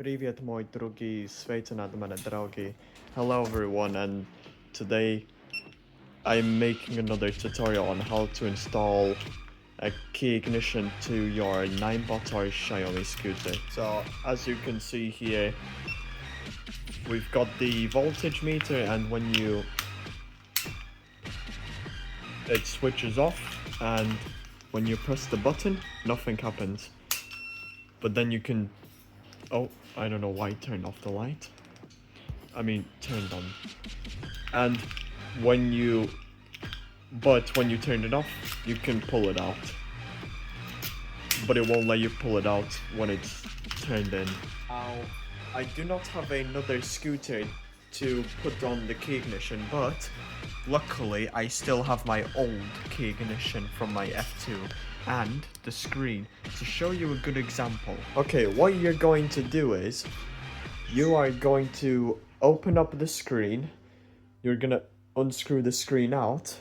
Привет, мой други, свете над мене drogi. Hello everyone, and today I'm making another tutorial on how to install a key ignition to your 9-bot or Xiaomi scooter. So as you can see here, we've got the voltage meter, and when it switches off, and when you press the button, nothing happens. But then you can, oh, I don't know why it turned off the light. I mean, turned on. And when you turn it off, you can pull it out. But it won't let you pull it out when it's turned in. Now, I do not have another scooter to put on the key ignition, but luckily I still have my old key ignition from my F2 and the screen to show you a good example. Okay, what you're going to do is you are going to open up the screen, you're gonna unscrew the screen out,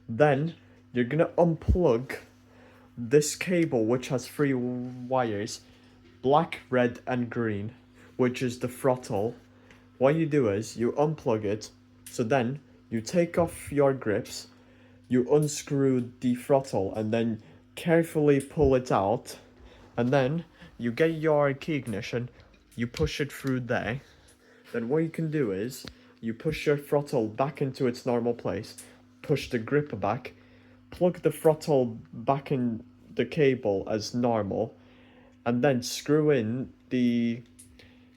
then you're gonna unplug this cable, which has 3 wires, black, red and green, which is the throttle. What you do is you unplug it, so then you take off your grips, you unscrew the throttle and then carefully pull it out, and then you get your key ignition, you push it through there. Then what you can do is you push your throttle back into its normal place, push the grip back, plug the throttle back in the cable as normal, and then screw in the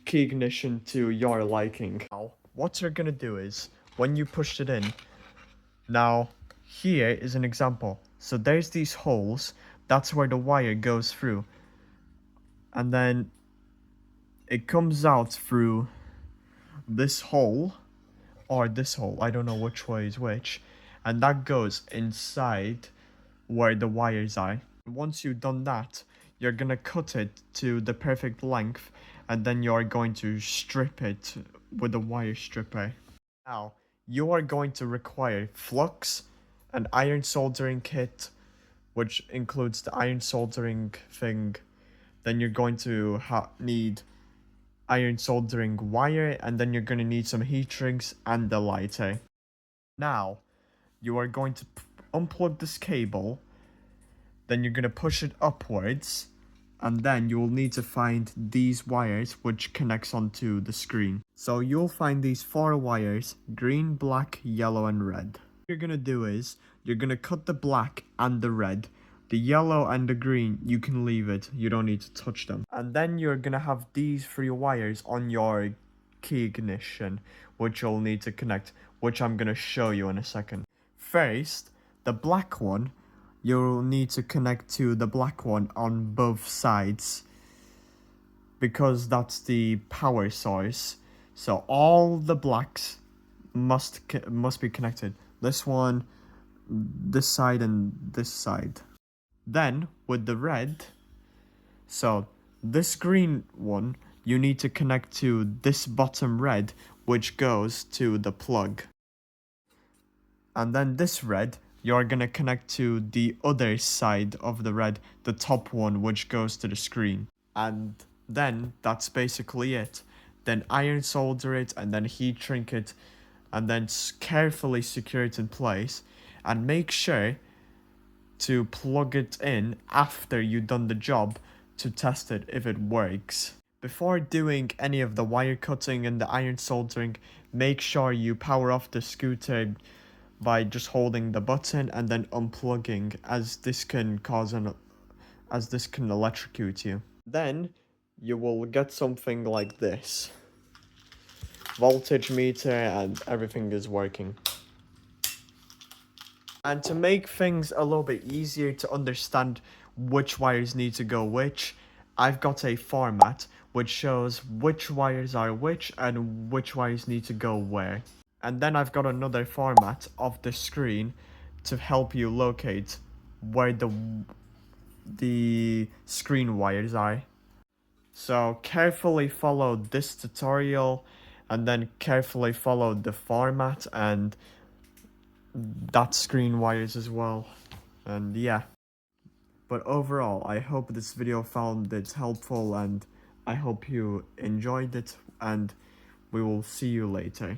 key ignition to your liking. Now, what you're gonna do is, when you pushed it in, now here is an example. So there's these holes, that's where the wire goes through. And then it comes out through this hole, or this hole, I don't know which way is which, and that goes inside where the wires are. Once you've done that, you're gonna cut it to the perfect length, and then you're going to strip it with a wire stripper. Now, you are going to require flux, an iron soldering kit, which includes the iron soldering thing. Then you're going to need iron soldering wire, and then you're going to need some heat rings and the lighter. Now, you are going to unplug this cable, then you're going to push it upwards, and then you'll need to find these wires which connects onto the screen. So you'll find these 4 wires, green, black, yellow and red. What you're going to do is, you're going to cut the black and the red. The yellow and the green, you can leave it, you don't need to touch them. And then you're going to have these 3 wires on your key ignition, which you'll need to connect, which I'm going to show you in a second. First, the black one, you'll need to connect to the black one on both sides, because that's the power source. So all the blacks must be connected. This one, this side and this side. Then with the red, so this green one, you need to connect to this bottom red, which goes to the plug. And then this red, you're gonna connect to the other side of the red, the top one, which goes to the screen. And then that's basically it. Then iron solder it, and then heat shrink it, and then carefully secure it in place, and make sure to plug it in after you've done the job to test it if it works. Before doing any of the wire cutting and the iron soldering, make sure you power off the scooter by just holding the button and then unplugging, as this can electrocute you. Then you will get something like this. Voltage meter and everything is working. And to make things a little bit easier to understand which wires need to go which, I've got a format which shows which wires are which and which wires need to go where. And then I've got another format of the screen to help you locate where the screen wires are. So carefully follow this tutorial, and then carefully follow the format and that screen wires as well. And yeah. But overall, I hope this video found it helpful, and I hope you enjoyed it, and we will see you later.